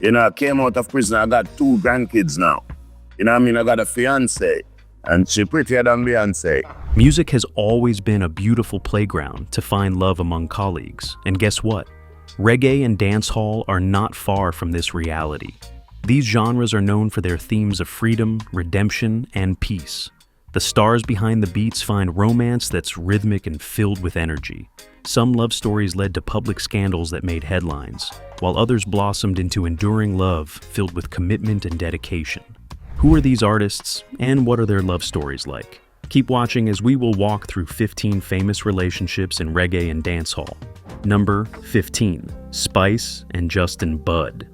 You know, I came out of prison, I got 2 grandkids now. You know what I mean? I got a fiance, and she prettier than Beyonce. Music has always been a beautiful playground to find love among colleagues. And guess what? Reggae and dancehall are not far from this reality. These genres are known for their themes of freedom, redemption, and peace. The stars behind the beats find romance that's rhythmic and filled with energy. Some love stories led to public scandals that made headlines, while others blossomed into enduring love filled with commitment and dedication. Who are these artists, and what are their love stories like? Keep watching as we will walk through 15 famous relationships in reggae and dancehall. Number 15. Spice and Justin Bud.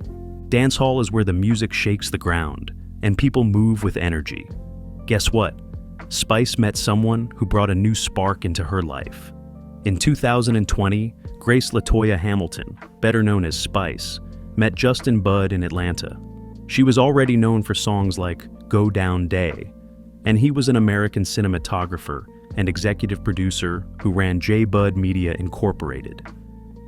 Dancehall is where the music shakes the ground, and people move with energy. Guess what? Spice met someone who brought a new spark into her life. In 2020, Grace LaToya Hamilton, better known as Spice, met Justin Bud in Atlanta. She was already known for songs like Go Down Day, and he was an American cinematographer and executive producer who ran J. Bud Media Incorporated.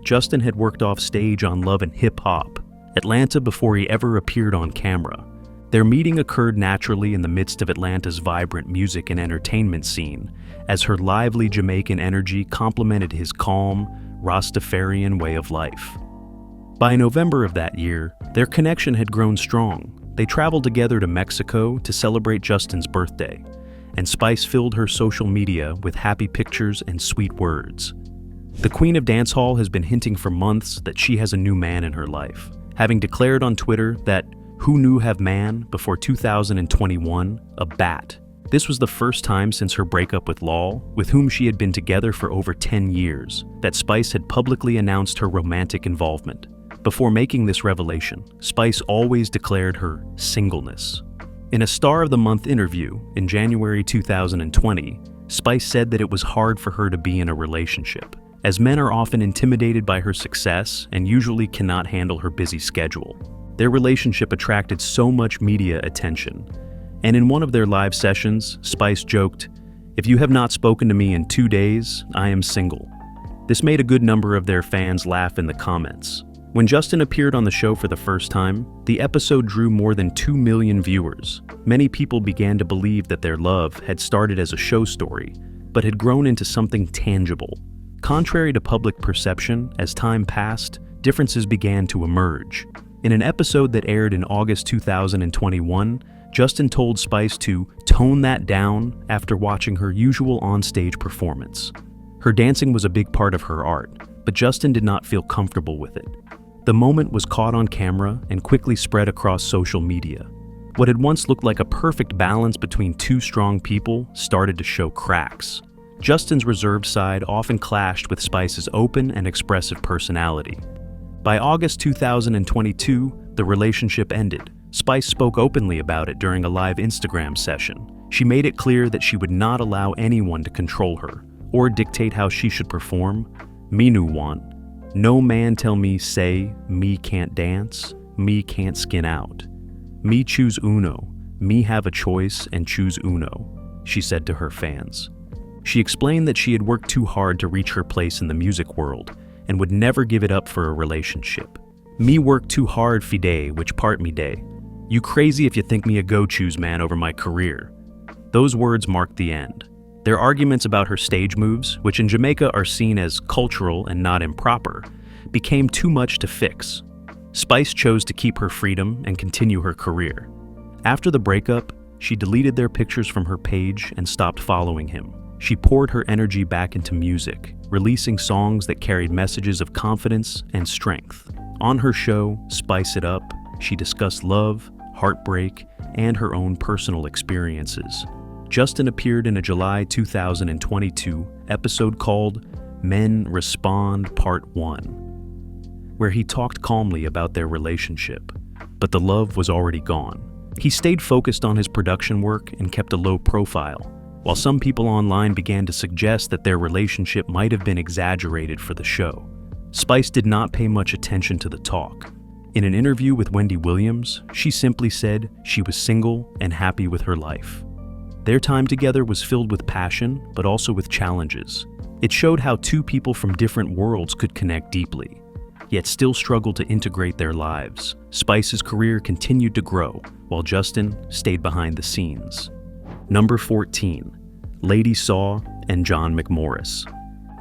Justin had worked off stage on Love and Hip Hop, Atlanta, before he ever appeared on camera. Their meeting occurred naturally in the midst of Atlanta's vibrant music and entertainment scene, as her lively Jamaican energy complemented his calm, Rastafarian way of life. By November of that year, their connection had grown strong. They traveled together to Mexico to celebrate Justin's birthday, and Spice filled her social media with happy pictures and sweet words. The Queen of Dancehall has been hinting for months that she has a new man in her life, having declared on Twitter that "Who knew have man before 2021, a bat." This was the first time since her breakup with Law, with whom she had been together for over 10 years, that Spice had publicly announced her romantic involvement. Before making this revelation, Spice always declared her singleness. In a Star of the Month interview in January 2020, Spice said that it was hard for her to be in a relationship, as men are often intimidated by her success and usually cannot handle her busy schedule. Their relationship attracted so much media attention, and in one of their live sessions, Spice joked, "If you have not spoken to me in 2 days, I am single." This made a good number of their fans laugh in the comments. When Justin appeared on the show for the first time, the episode drew more than 2 million viewers. Many people began to believe that their love had started as a show story, but had grown into something tangible. Contrary to public perception, as time passed, differences began to emerge. In an episode that aired in August 2021, Justin told Spice to tone that down after watching her usual onstage performance. Her dancing was a big part of her art, but Justin did not feel comfortable with it. The moment was caught on camera and quickly spread across social media. What had once looked like a perfect balance between 2 strong people started to show cracks. Justin's reserved side often clashed with Spice's open and expressive personality. By August 2022, the relationship ended. Spice spoke openly about it during a live Instagram session. She made it clear that she would not allow anyone to control her or dictate how she should perform. "Me no want. No man tell me say, me can't dance, me can't skin out. Me choose uno, me have a choice and choose uno," she said to her fans. She explained that she had worked too hard to reach her place in the music world and would never give it up for a relationship. "Me work too hard fi day, which part me day. You crazy if you think me a go-choose man over my career." Those words marked the end. Their arguments about her stage moves, which in Jamaica are seen as cultural and not improper, became too much to fix. Spice chose to keep her freedom and continue her career. After the breakup, she deleted their pictures from her page and stopped following him. She poured her energy back into music, releasing songs that carried messages of confidence and strength. On her show, Spice It Up, she discussed love, heartbreak, and her own personal experiences. Justin appeared in a July 2022 episode called Men Respond Part 1, where he talked calmly about their relationship, but the love was already gone. He stayed focused on his production work and kept a low profile, while some people online began to suggest that their relationship might have been exaggerated for the show. Spice did not pay much attention to the talk. In an interview with Wendy Williams, she simply said she was single and happy with her life. Their time together was filled with passion, but also with challenges. It showed how 2 people from different worlds could connect deeply. yet still struggled to integrate their lives. Spice's career continued to grow, while Justin stayed behind the scenes. Number 14. Lady Saw and John McMorris.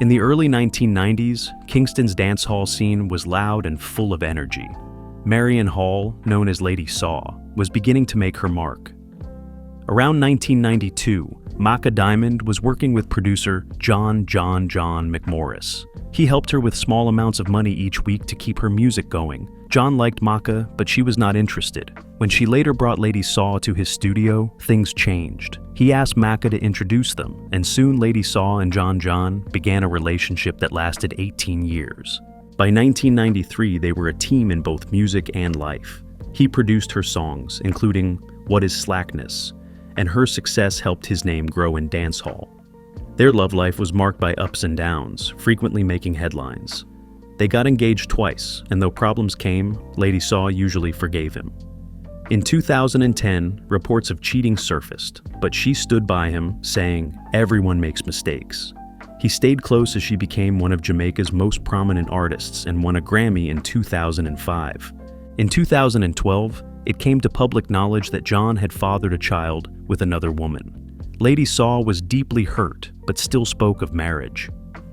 In the early 1990s, Kingston's dancehall scene was loud and full of energy. Marion Hall, known as Lady Saw, was beginning to make her mark. Around 1992, Maka Diamond was working with producer John McMorris. He helped her with small amounts of money each week to keep her music going. John liked Maka, but she was not interested. When she later brought Lady Saw to his studio, things changed. He asked Maka to introduce them, and soon Lady Saw and John began a relationship that lasted 18 years. By 1993, they were a team in both music and life. He produced her songs, including What Is Slackness, and her success helped his name grow in dancehall. Their love life was marked by ups and downs, frequently making headlines. They got engaged twice, and though problems came, Lady Saw usually forgave him. In 2010, reports of cheating surfaced, but she stood by him, saying, "Everyone makes mistakes." He stayed close as she became one of Jamaica's most prominent artists and won a Grammy in 2005. In 2012, it came to public knowledge that John had fathered a child with another woman. Lady Saw was deeply hurt, but still spoke of marriage.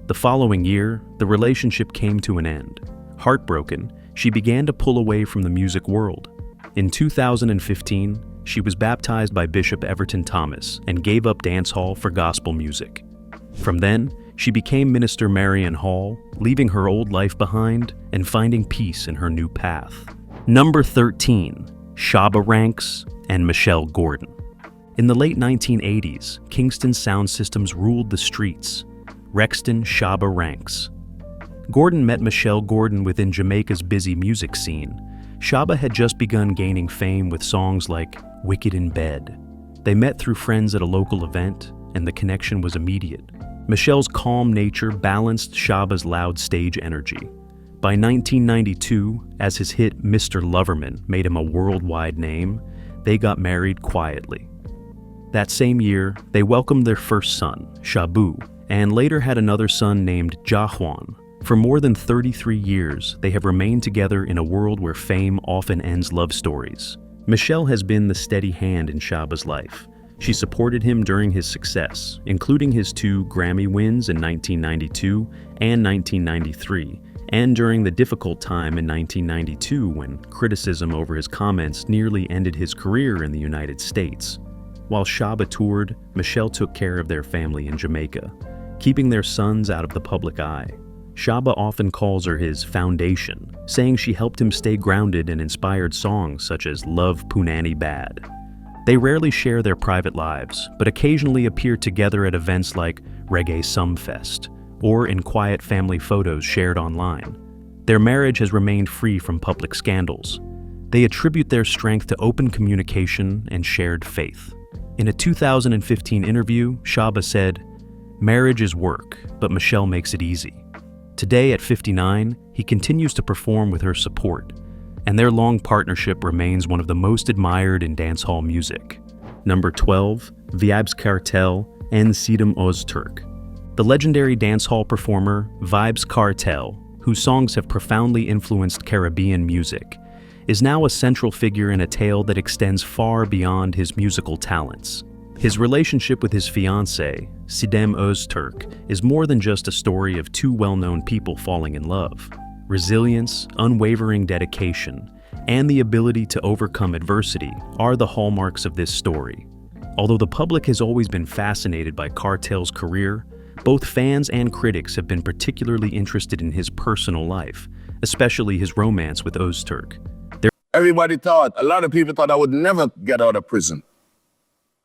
The following year, the relationship came to an end. Heartbroken, she began to pull away from the music world. In 2015, she was baptized by Bishop Everton Thomas and gave up dancehall for gospel music. From then, she became Minister Marion Hall, leaving her old life behind and finding peace in her new path. Number 13. Shabba Ranks and Michelle Gordon. In the late 1980s, Kingston's sound systems ruled the streets. Rexton Shabba Ranks. Gordon met Michelle Gordon within Jamaica's busy music scene. Shabba had just begun gaining fame with songs like Wicked in Bed. They met through friends at a local event, and the connection was immediate. Michelle's calm nature balanced Shabba's loud stage energy. By 1992, as his hit Mr. Loverman made him a worldwide name, they got married quietly. That same year, they welcomed their first son, Shabu, and later had another son named Jahuan. For more than 33 years, they have remained together in a world where fame often ends love stories. Michelle has been the steady hand in Shabba's life. She supported him during his success, including his 2 Grammy wins in 1992 and 1993, and during the difficult time in 1992 when criticism over his comments nearly ended his career in the United States. While Shabba toured, Michelle took care of their family in Jamaica, keeping their sons out of the public eye. Shabba often calls her his foundation, saying she helped him stay grounded and inspired songs such as Love Punani Bad. They rarely share their private lives, but occasionally appear together at events like Reggae Sumfest, or in quiet family photos shared online. Their marriage has remained free from public scandals. They attribute their strength to open communication and shared faith. In a 2015 interview, Shabba said, "Marriage is work, but Michelle makes it easy." Today, at 59, he continues to perform with her support, and their long partnership remains one of the most admired in dancehall music. Number 12, Vybz Kartel and Sidem Öztürk. The legendary dancehall performer Vybz Kartel, whose songs have profoundly influenced Caribbean music, is now a central figure in a tale that extends far beyond his musical talents. His relationship with his fiancée, Sidem Öztürk, is more than just a story of 2 well-known people falling in love. Resilience, unwavering dedication, and the ability to overcome adversity are the hallmarks of this story. Although the public has always been fascinated by Kartel's career, both fans and critics have been particularly interested in his personal life, especially his romance with Öztürk. A lot of people thought I would never get out of prison.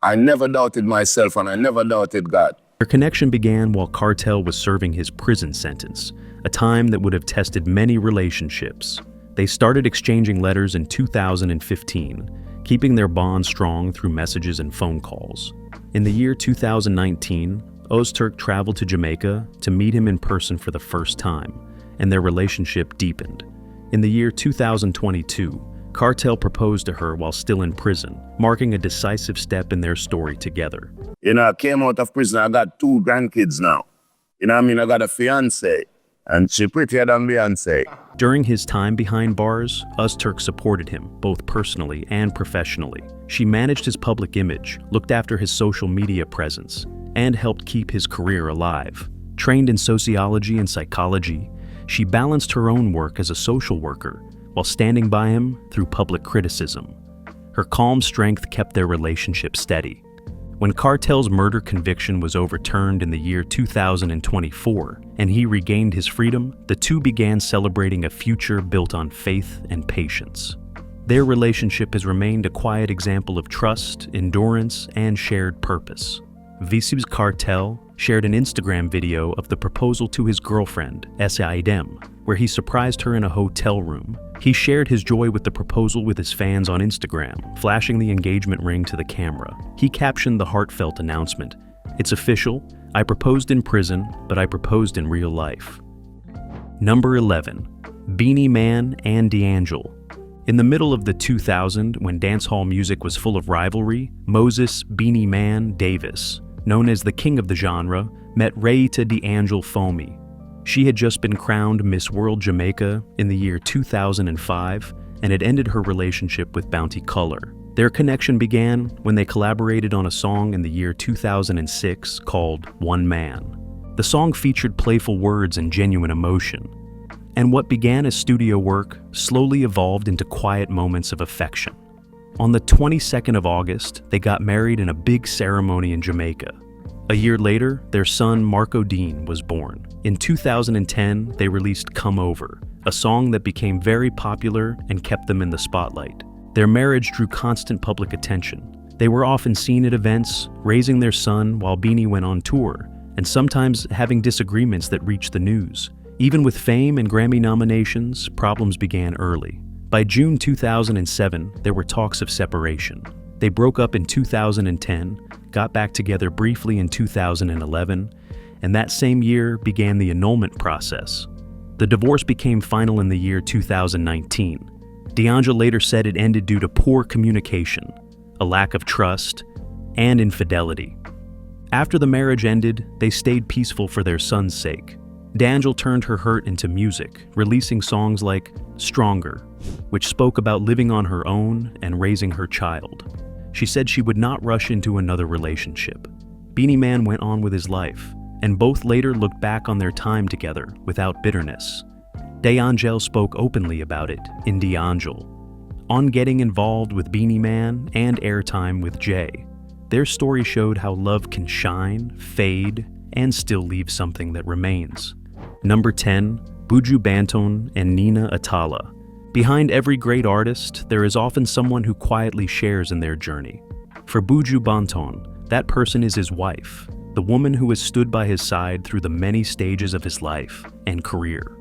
I never doubted myself and I never doubted God. Their connection began while Kartel was serving his prison sentence, a time that would have tested many relationships. They started exchanging letters in 2015, keeping their bond strong through messages and phone calls. In the year 2019, Öztürk traveled to Jamaica to meet him in person for the first time, and their relationship deepened. In the year 2022, Kartel proposed to her while still in prison, marking a decisive step in their story together. I came out of prison, I got 2 grandkids now. I got a fiance. And she prettier than Beyonce. During his time behind bars, Öztürk supported him, both personally and professionally. She managed his public image, looked after his social media presence, and helped keep his career alive. Trained in sociology and psychology, she balanced her own work as a social worker while standing by him through public criticism. Her calm strength kept their relationship steady. When Kartel's murder conviction was overturned in the year 2024 and he regained his freedom, the two began celebrating a future built on faith and patience. Their relationship has remained a quiet example of trust, endurance, and shared purpose. Vyybz Kartel shared an Instagram video of the proposal to his girlfriend, Sidem, where he surprised her in a hotel room. He shared his joy with the proposal with his fans on Instagram, flashing the engagement ring to the camera. He captioned the heartfelt announcement, "It's official, I proposed in prison, but I proposed in real life." Number 11. Beenie Man and D'Angel. In the middle of the 2000s, when dancehall music was full of rivalry, Moses Beenie Man Davis, known as the king of the genre, met Rita D'Angel Foamy. She had just been crowned Miss World Jamaica in the year 2005 and had ended her relationship with Bounty Color. Their connection began when they collaborated on a song in the year 2006 called One Man. The song featured playful words and genuine emotion, and what began as studio work slowly evolved into quiet moments of affection. On the 22nd of August, they got married in a big ceremony in Jamaica. A year later, their son Marco Dean was born. In 2010, they released Come Over, a song that became very popular and kept them in the spotlight. Their marriage drew constant public attention. They were often seen at events, raising their son while Beenie went on tour, and sometimes having disagreements that reached the news. Even with fame and Grammy nominations, problems began early. By June 2007, there were talks of separation. They broke up in 2010, got back together briefly in 2011, and that same year began the annulment process. The divorce became final in the year 2019. D'Angel later said it ended due to poor communication, a lack of trust, and infidelity. After the marriage ended, they stayed peaceful for their son's sake. D'Angel turned her hurt into music, releasing songs like Stronger, which spoke about living on her own and raising her child. She said she would not rush into another relationship. Beenie Man went on with his life, and both later looked back on their time together without bitterness. D'Angel spoke openly about it in D'Angel, on getting involved with Beenie Man and airtime with Jay. Their story showed how love can shine, fade, and still leave something that remains. Number 10. Buju Banton and Nina Atala. Behind every great artist, there is often someone who quietly shares in their journey. For Buju Banton, that person is his wife, the woman who has stood by his side through the many stages of his life and career.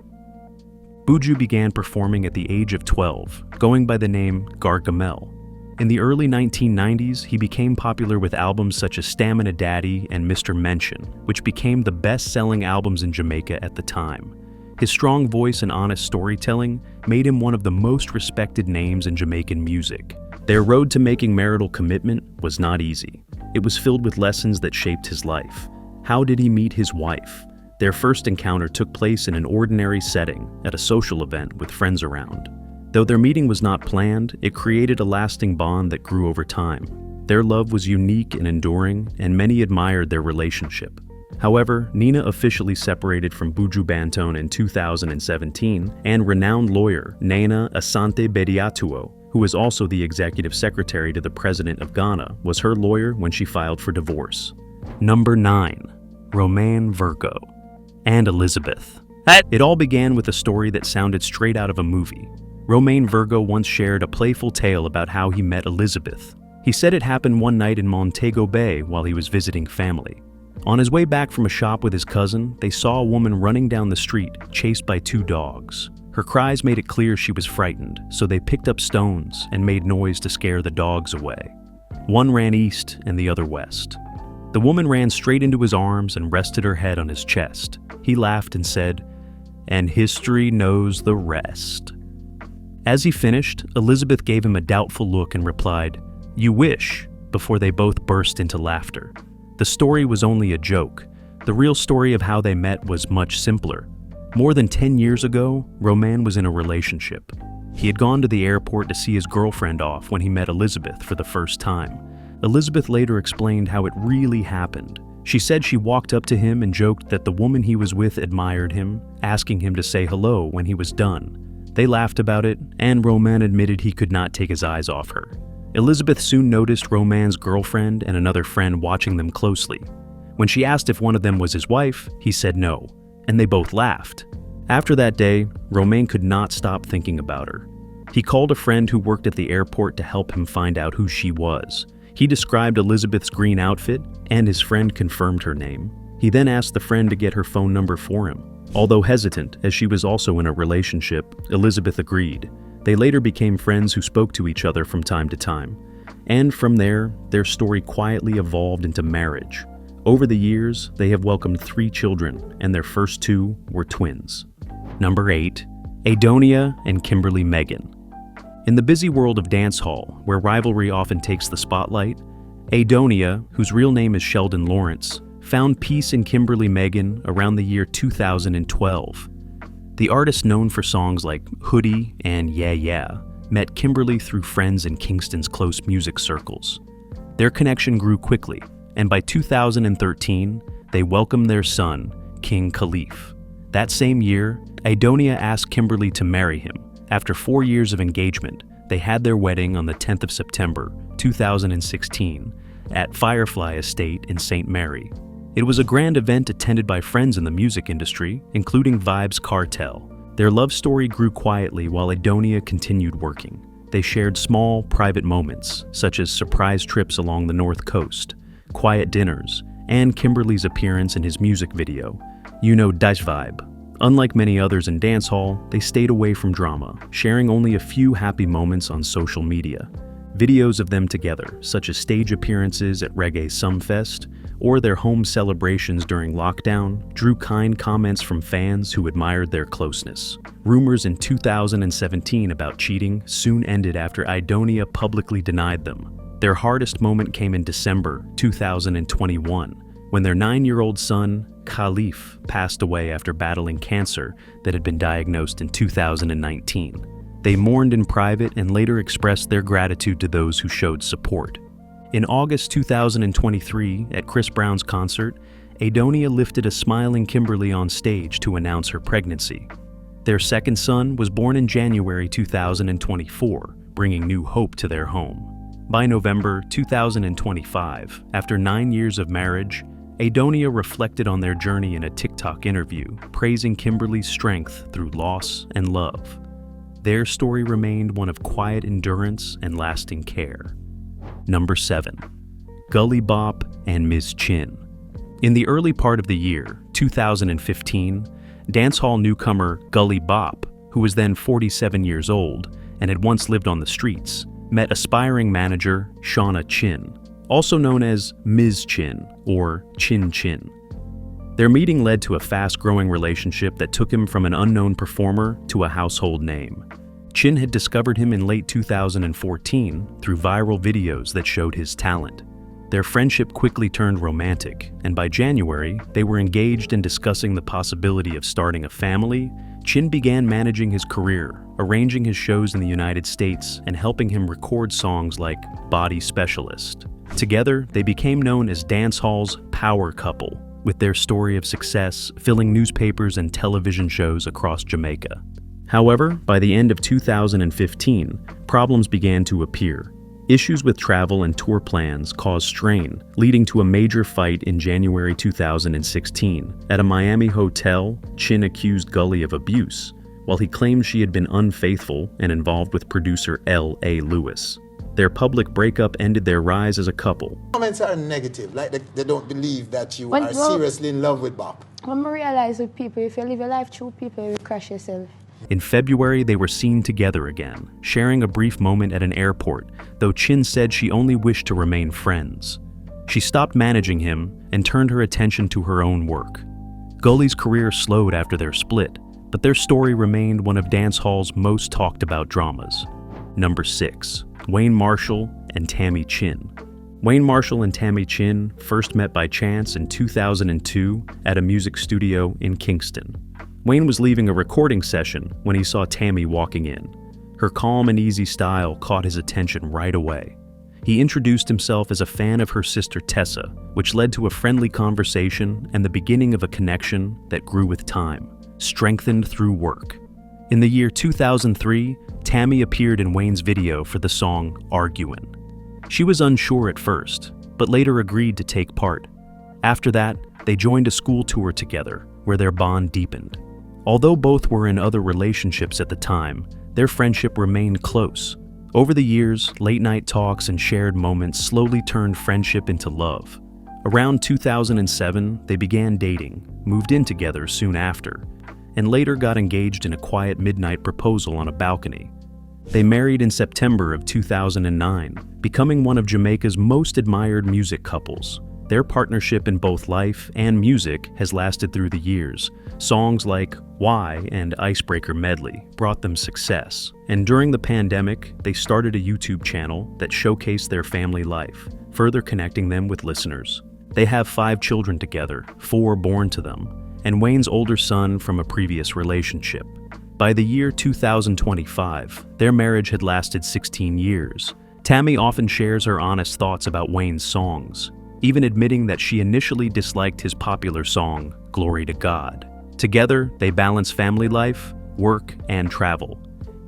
Buju began performing at the age of 12, going by the name Gargamel. In the early 1990s, he became popular with albums such as Stamina Daddy and Mr. Mention, which became the best-selling albums in Jamaica at the time. His strong voice and honest storytelling made him one of the most respected names in Jamaican music. Their road to making marital commitment was not easy. It was filled with lessons that shaped his life. How did he meet his wife? Their first encounter took place in an ordinary setting, at a social event with friends around. Though their meeting was not planned, it created a lasting bond that grew over time. Their love was unique and enduring, and many admired their relationship. However, Nina officially separated from Buju Banton in 2017, and renowned lawyer Nana Asante Bediatuo, who is also the executive secretary to the president of Ghana, was her lawyer when she filed for divorce. Number 9. Romain, Virgo, and Elizabeth. It all began with a story that sounded straight out of a movie. Romain Virgo once shared a playful tale about how he met Elizabeth. He said it happened one night in Montego Bay while he was visiting family. On his way back from a shop with his cousin, they saw a woman running down the street, chased by 2 dogs. Her cries made it clear she was frightened, so they picked up stones and made noise to scare the dogs away. One ran east and the other west. The woman ran straight into his arms and rested her head on his chest. He laughed and said, "And history knows the rest." As he finished, Elizabeth gave him a doubtful look and replied, "You wish," before they both burst into laughter. The story was only a joke. The real story of how they met was much simpler. More than 10 years ago, Romain was in a relationship. He had gone to the airport to see his girlfriend off when he met Elizabeth for the first time. Elizabeth later explained how it really happened. She said she walked up to him and joked that the woman he was with admired him, asking him to say hello when he was done. They laughed about it, and Romain admitted he could not take his eyes off her. Elizabeth soon noticed Romain's girlfriend and another friend watching them closely. When she asked if one of them was his wife, he said no, and they both laughed. After that day, Romain could not stop thinking about her. He called a friend who worked at the airport to help him find out who she was. He described Elizabeth's green outfit, and his friend confirmed her name. He then asked the friend to get her phone number for him. Although hesitant, as she was also in a relationship, Elizabeth agreed. They later became friends who spoke to each other from time to time. And from there, their story quietly evolved into marriage. Over the years, they have welcomed 3 children, and their first 2 were twins. Number 8. Aidonia and Kimberly Megan. In the busy world of dancehall, where rivalry often takes the spotlight, Aidonia, whose real name is Sheldon Lawrence, found peace in Kimberly Megan around the year 2012. The artist known for songs like Hoodie and Yeah Yeah met Kimberly through friends in Kingston's close music circles. Their connection grew quickly, and by 2013, they welcomed their son, King Khalif. That same year, Aidonia asked Kimberly to marry him. After 4 years of engagement, they had their wedding on the 10th of September, 2016, at Firefly Estate in St. Mary. It was a grand event attended by friends in the music industry, including Vybz Kartel. Their love story grew quietly while Aidonia continued working. They shared small, private moments, such as surprise trips along the North Coast, quiet dinners, and Kimberly's appearance in his music video, You Know Das Vibe. Unlike many others in dancehall, they stayed away from drama, sharing only a few happy moments on social media. Videos of them together, such as stage appearances at Reggae Sumfest or their home celebrations during lockdown, drew kind comments from fans who admired their closeness. Rumors in 2017 about cheating soon ended after Aidonia publicly denied them. Their hardest moment came in December 2021, when their 9-year-old son, Khalif, passed away after battling cancer that had been diagnosed in 2019. They mourned in private and later expressed their gratitude to those who showed support. In August 2023, at Chris Brown's concert, Aidonia lifted a smiling Kimberly on stage to announce her pregnancy. Their second son was born in January 2024, bringing new hope to their home. By November 2025, after 9 years of marriage, Aidonia reflected on their journey in a TikTok interview, praising Kimberly's strength through loss and love. Their story remained one of quiet endurance and lasting care. Number 7. Gully Bop and Ms. Chynn. In the early part of the year, 2015, dancehall newcomer Gully Bop, who was then 47 years old and had once lived on the streets, met aspiring manager Shauna Chynn, also known as Ms. Chynn or Chynn. Their meeting led to a fast-growing relationship that took him from an unknown performer to a household name. Chynn had discovered him in late 2014 through viral videos that showed his talent. Their friendship quickly turned romantic, and by January, they were engaged in discussing the possibility of starting a family. Chynn began managing his career, arranging his shows in the United States and helping him record songs like Body Specialist. Together, they became known as dancehall's power couple, with their story of success filling newspapers and television shows across Jamaica. However, by the end of 2015, problems began to appear. Issues with travel and tour plans caused strain, leading to a major fight in January 2016. At a Miami hotel, Chynn accused Gully of abuse, while he claimed she had been unfaithful and involved with producer L.A. Lewis. Their public breakup ended their rise as a couple. Comments are negative, like they don't believe that you are seriously in love with Bob. When I realize with people, if you live your life through people, you will crush yourself. In February, they were seen together again, sharing a brief moment at an airport, though Chynn said she only wished to remain friends. She stopped managing him and turned her attention to her own work. Gully's career slowed after their split, but their story remained one of dancehall's most talked about dramas. Number 6. Wayne Marshall and Tami Chynn. Wayne Marshall and Tami Chynn first met by chance in 2002 at a music studio in Kingston. Wayne was leaving a recording session when he saw Tami walking in. Her calm and easy style caught his attention right away. He introduced himself as a fan of her sister Tessa, which led to a friendly conversation and the beginning of a connection that grew with time, strengthened through work. In the year 2003, Tami appeared in Wayne's video for the song Arguin'. She was unsure at first, but later agreed to take part. After that, they joined a school tour together, where their bond deepened. Although both were in other relationships at the time, their friendship remained close. Over the years, late-night talks and shared moments slowly turned friendship into love. Around 2007, they began dating, moved in together soon after, and later got engaged in a quiet midnight proposal on a balcony. They married in September of 2009, becoming one of Jamaica's most admired music couples. Their partnership in both life and music has lasted through the years. Songs like Why and Icebreaker Medley brought them success. And during the pandemic, they started a YouTube channel that showcased their family life, further connecting them with listeners. They have 5 children together, 4 born to them, and Wayne's older son from a previous relationship. By the year 2025, their marriage had lasted 16 years. Tami often shares her honest thoughts about Wayne's songs, even admitting that she initially disliked his popular song, Glory to God. Together, they balance family life, work, and travel,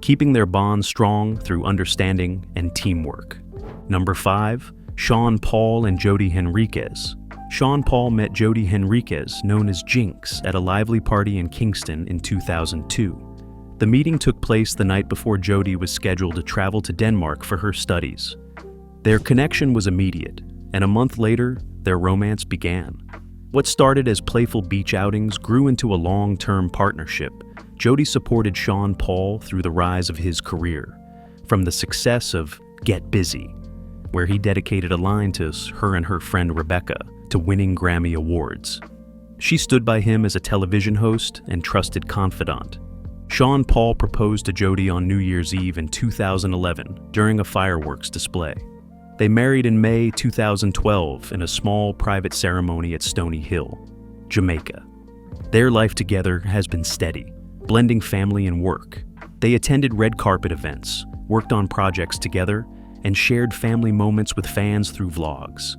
keeping their bond strong through understanding and teamwork. Number 5, Sean Paul and Jodi Henriquez. Sean Paul met Jodi Henriquez, known as Jinx, at a lively party in Kingston in 2002. The meeting took place the night before Jodi was scheduled to travel to Denmark for her studies. Their connection was immediate, and a month later, their romance began. What started as playful beach outings grew into a long-term partnership. Jodi supported Sean Paul through the rise of his career, from the success of Get Busy, where he dedicated a line to her and her friend Rebecca, to winning Grammy Awards. She stood by him as a television host and trusted confidant. Sean Paul proposed to Jodi on New Year's Eve in 2011 during a fireworks display. They married in May 2012 in a small private ceremony at Stony Hill, Jamaica. Their life together has been steady, blending family and work. They attended red carpet events, worked on projects together, and shared family moments with fans through vlogs.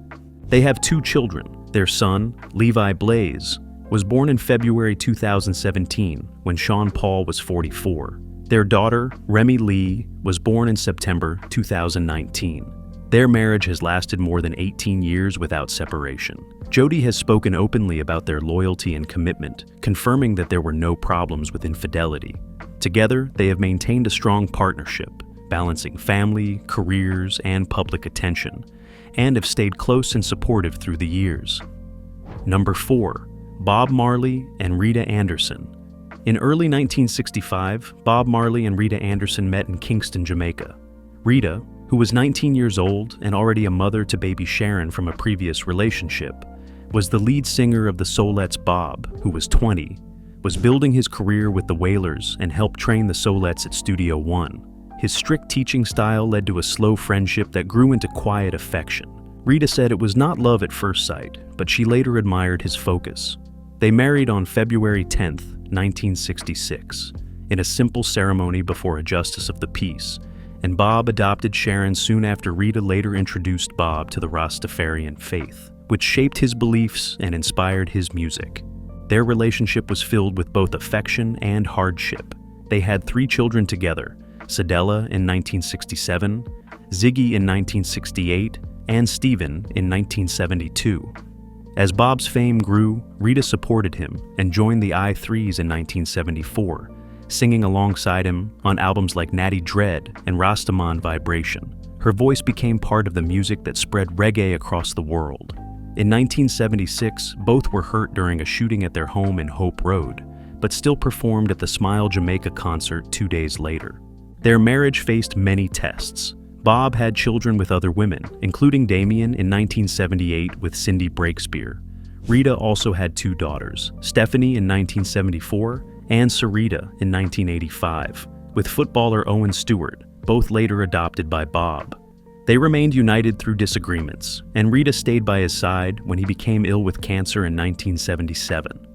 They have 2 children. Their son, Levi Blaze, was born in February 2017 when Sean Paul was 44. Their daughter, Remy Lee, was born in September 2019. Their marriage has lasted more than 18 years without separation. Jodi has spoken openly about their loyalty and commitment, confirming that there were no problems with infidelity. Together, they have maintained a strong partnership, balancing family, careers, and public attention, and have stayed close and supportive through the years. Number 4, Bob Marley and Rita Anderson. In early 1965, Bob Marley and Rita Anderson met in Kingston, Jamaica. Rita, who was 19 years old and already a mother to baby Sharon from a previous relationship, was the lead singer of the Soulettes. Bob, who was 20, was building his career with the Wailers and helped train the Soulettes at Studio One. His strict teaching style led to a slow friendship that grew into quiet affection. Rita said it was not love at first sight, but she later admired his focus. They married on February 10, 1966, in a simple ceremony before a justice of the peace, and Bob adopted Sharon soon after Rita later introduced Bob to the Rastafarian faith, which shaped his beliefs and inspired his music. Their relationship was filled with both affection and hardship. They had 3 children together, Sadella in 1967, Ziggy in 1968, and Stephen in 1972. As Bob's fame grew, Rita supported him and joined the I-Threes in 1974, singing alongside him on albums like Natty Dread and Rastaman Vibration. Her voice became part of the music that spread reggae across the world. In 1976, both were hurt during a shooting at their home in Hope Road, but still performed at the Smile Jamaica concert 2 days later. Their marriage faced many tests. Bob had children with other women, including Damian in 1978 with Cindy Breakspear. Rita also had 2 daughters, Stephanie in 1974 and Sarita in 1985, with footballer Owen Stewart, both later adopted by Bob. They remained united through disagreements, and Rita stayed by his side when he became ill with cancer in 1977.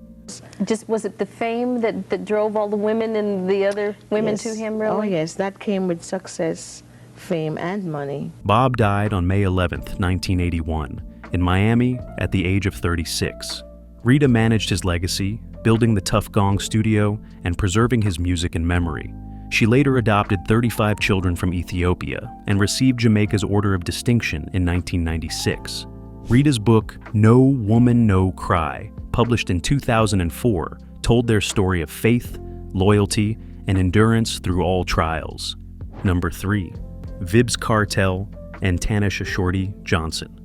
Just, was it the fame that drove all the women and the other women to him, really? Oh, yes, that came with success, fame, and money. Bob died on May 11th, 1981, in Miami at the age of 36. Rita managed his legacy, building the Tough Gong studio and preserving his music and memory. She later adopted 35 children from Ethiopia and received Jamaica's Order of Distinction in 1996. Rita's book, No Woman, No Cry, published in 2004, told their story of faith, loyalty, and endurance through all trials. Number 3. Vybz Kartel and Tanisha Shorty Johnson.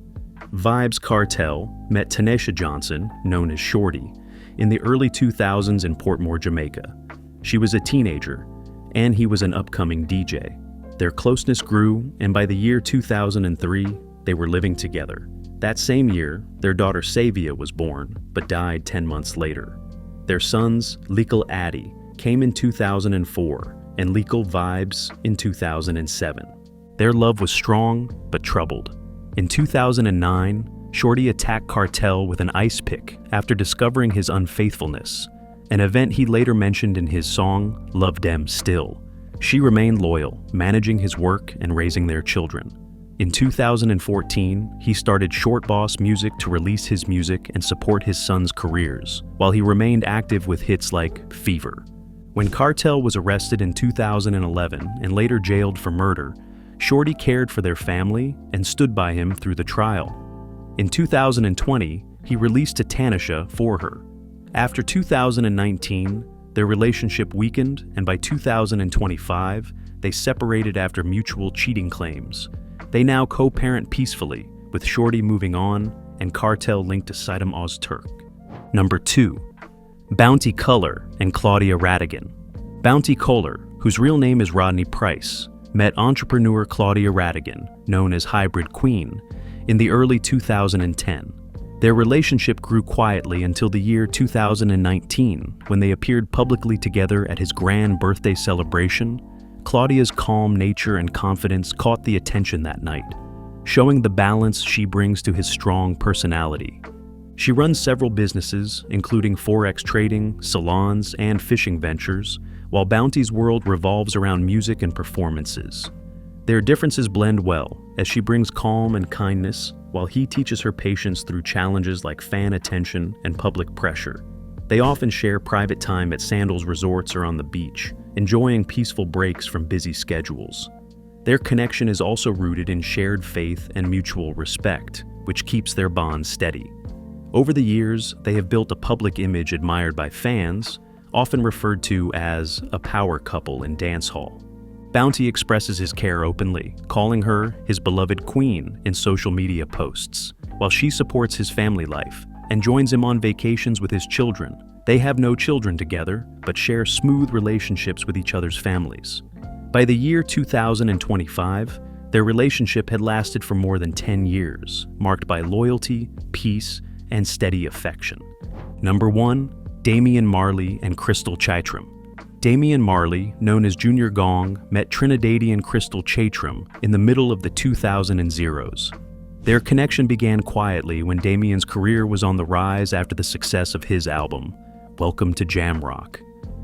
Vybz Kartel met Tanisha Johnson, known as Shorty, in the early 2000s in Portmore, Jamaica. She was a teenager, and he was an upcoming DJ. Their closeness grew, and by the year 2003, they were living together. That same year, their daughter Savia was born, but died 10 months later. Their sons, Legal Addy, came in 2004, and Legal Vybz in 2007. Their love was strong, but troubled. In 2009, Shorty attacked Kartel with an ice pick after discovering his unfaithfulness, an event he later mentioned in his song, Love Dem Still. She remained loyal, managing his work and raising their children. In 2014, he started Short Boss Music to release his music and support his sons' careers, while he remained active with hits like Fever. When Kartel was arrested in 2011 and later jailed for murder, Shorty cared for their family and stood by him through the trial. In 2020, he released to Tanisha for her. After 2019, their relationship weakened, and by 2025, they separated after mutual cheating claims. They now co-parent peacefully, with Shorty moving on and Kartel linked to Sidem Öztürk. Number 2. Bounty Color and Claudia Radigan. Bounty Color, whose real name is Rodney Price, met entrepreneur Claudia Radigan, known as Hybrid Queen, in the early 2010. Their relationship grew quietly until the year 2019, when they appeared publicly together at his grand birthday celebration. Claudia's calm nature and confidence caught the attention that night, showing the balance she brings to his strong personality. She runs several businesses, including Forex trading, salons, and fishing ventures, while Bounty's world revolves around music and performances. Their differences blend well, as she brings calm and kindness, while he teaches her patience through challenges like fan attention and public pressure. They often share private time at Sandals resorts or on the beach, enjoying peaceful breaks from busy schedules. Their connection is also rooted in shared faith and mutual respect, which keeps their bond steady. Over the years, they have built a public image admired by fans, often referred to as a power couple in dancehall. Bounty expresses his care openly, calling her his beloved queen in social media posts, while she supports his family life and joins him on vacations with his children. They have no children together, but share smooth relationships with each other's families. By the year 2025, their relationship had lasted for more than 10 years, marked by loyalty, peace, and steady affection. Number 1. Damian Marley and Crystal Chaitram. Damian Marley, known as Junior Gong, met Trinidadian Crystal Chaitram in the middle of the 2000s. Their connection began quietly when Damian's career was on the rise after the success of his album, Welcome to Jamrock.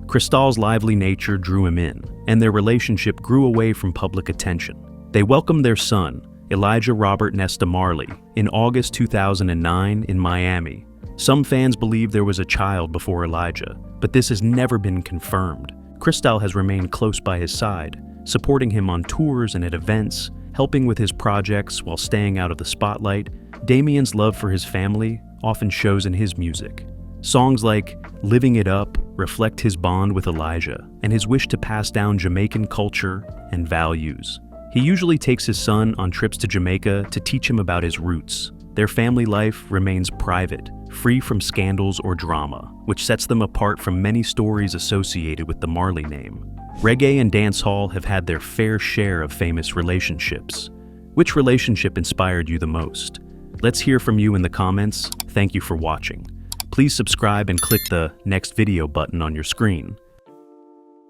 Crystal's lively nature drew him in, and their relationship grew away from public attention. They welcomed their son, Elijah Robert Nesta Marley, in August 2009 in Miami. Some fans believe there was a child before Elijah, but this has never been confirmed. Crystal has remained close by his side, supporting him on tours and at events, helping with his projects while staying out of the spotlight. Damian's love for his family often shows in his music. Songs like Living It Up reflect his bond with Elijah and his wish to pass down Jamaican culture and values. He usually takes his son on trips to Jamaica to teach him about his roots. Their family life remains private, free from scandals or drama, which sets them apart from many stories associated with the Marley name. Reggae and Dancehall have had their fair share of famous relationships. Which relationship inspired you the most? Let's hear from you in the comments. Thank you for watching. Please subscribe and click the next video button on your screen.